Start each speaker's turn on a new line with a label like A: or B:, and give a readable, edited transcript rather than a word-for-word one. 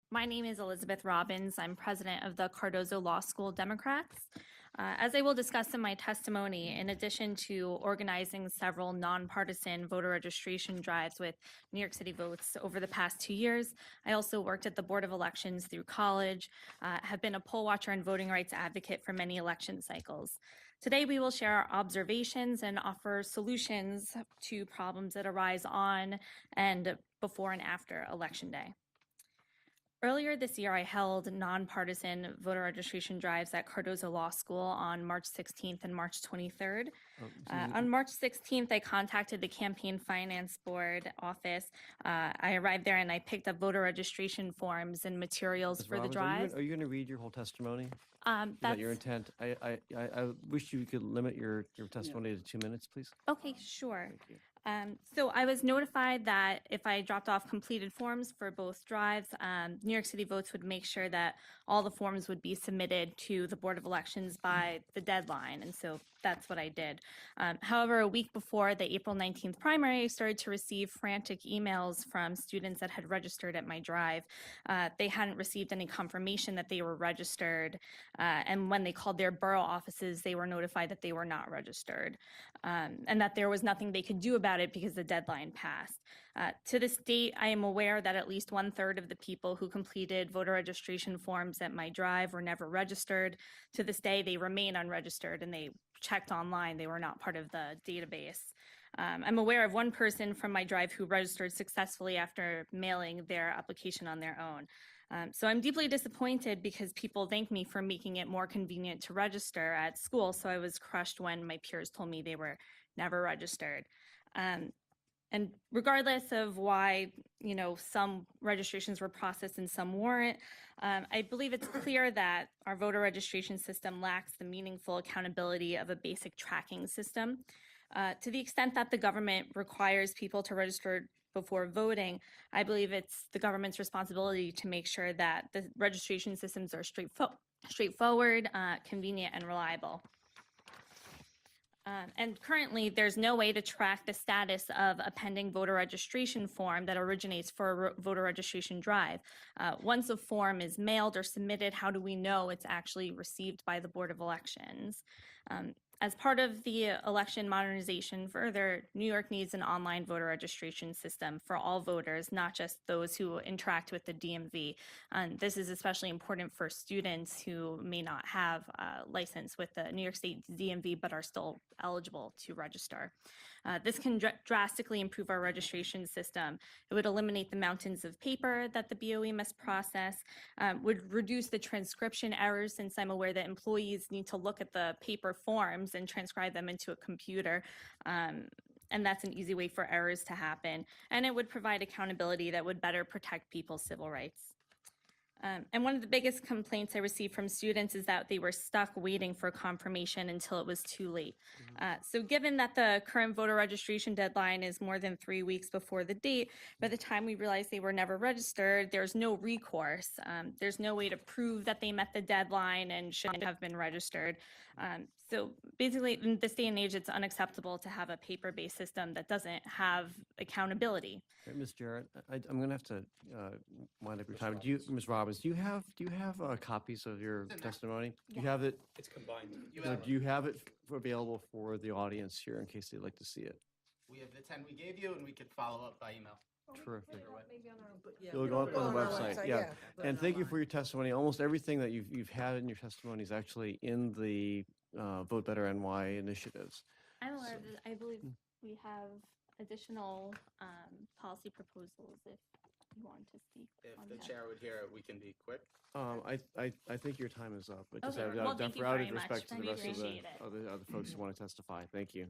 A: My name is Elizabeth Robbins. I'm president of the Cardoza Law School Democrats. As I will discuss in my testimony, in addition to organizing several nonpartisan voter registration drives with New York City Votes over the past 2 years, I also worked at the Board of Elections through college, have been a poll watcher and voting rights advocate for many election cycles. Today, we will share our observations and offer solutions to problems that arise on and before and after Election Day. Earlier this year, I held nonpartisan voter registration drives at Cardoza Law School on March 16th and March 23rd. On March 16th, I contacted the Campaign Finance Board office. I arrived there and I picked up voter registration forms and materials
B: Ms.
A: for
B: Robbins,
A: the drive.
B: Are you going to read your whole testimony? Is that
A: That's
B: your intent? I wish you could limit your testimony to 2 minutes, please.
A: okay, sure.
B: Thank you.
A: So I was notified that if I dropped off completed forms for both drives, New York City Votes would make sure that all the forms would be submitted to the Board of Elections by the deadline. And so that's what I did. However, a week before the April 19th primary, I started to receive frantic emails from students that had registered at my drive. They hadn't received any confirmation that they were registered. And when they called their borough offices, they were notified that they were not registered and that there was nothing they could do about it because the deadline passed. To this date, I am aware that at least 1/3 of the people who completed voter registration forms at my drive were never registered. To this day, they remain unregistered and they checked online. They were not part of the database. I'm aware of one person from my drive who registered successfully after mailing their application on their own. So I'm deeply disappointed because people thank me for making it more convenient to register at school. So I was crushed when my peers told me they were never registered. And regardless of why, some registrations were processed and some weren't, I believe it's clear that our voter registration system lacks the meaningful accountability of a basic tracking system. To the extent that the government requires people to register before voting, I believe it's the government's responsibility to make sure that the registration systems are straightforward, convenient, and reliable. And currently, there's no way to track the status of a pending voter registration form that originates for a voter registration drive. Once a form is mailed or submitted, how do we know it's actually received by the Board of Elections? As part of the election modernization further, New York needs an online voter registration system for all voters, not just those who interact with the DMV. And this is especially important for students who may not have a license with the New York State DMV but are still eligible to register. This can drastically improve our registration system. It would eliminate the mountains of paper that the BOE must process, would reduce the transcription errors since I'm aware that employees need to look at the paper forms and transcribe them into a computer. And that's an easy way for errors to happen. And it would provide accountability that would better protect people's civil rights. And one of the biggest complaints I received from students is that they were stuck waiting for confirmation until it was too late. So given that the current voter registration deadline is more than 3 weeks before the date, by the time we realized they were never registered, there's no recourse. There's no way to prove that they met the deadline and shouldn't have been registered. So basically, in this day and age, it's unacceptable to have a paper-based system that doesn't have accountability.
B: Ms. Jarrett, I'm going to have to wind up your time. Ms. Robbins, do you have copies of your testimony? Do you have it?
C: It's combined.
B: Do you have it available for the audience here in case they'd like to see it?
D: We have the 10 we gave you, and we could follow up by email.
B: Terrific.
E: Maybe on our,
B: It'll go up on the website. Yeah. And thank you for your testimony. Almost everything that you've had in your testimony is actually in the Vote Better NY initiatives.
A: I'm aware of this. I believe we have additional policy proposals if you want to speak.
D: If
A: on
D: the
A: that.
D: chair would hear it, we can be quick.
B: I think your time is up, but just
A: Okay.
B: out
A: Well,
B: of
A: thank you
B: deferred
A: very much.
B: respect to the
A: We
B: rest
A: appreciate it.
B: of the other folks who want to testify. Thank you.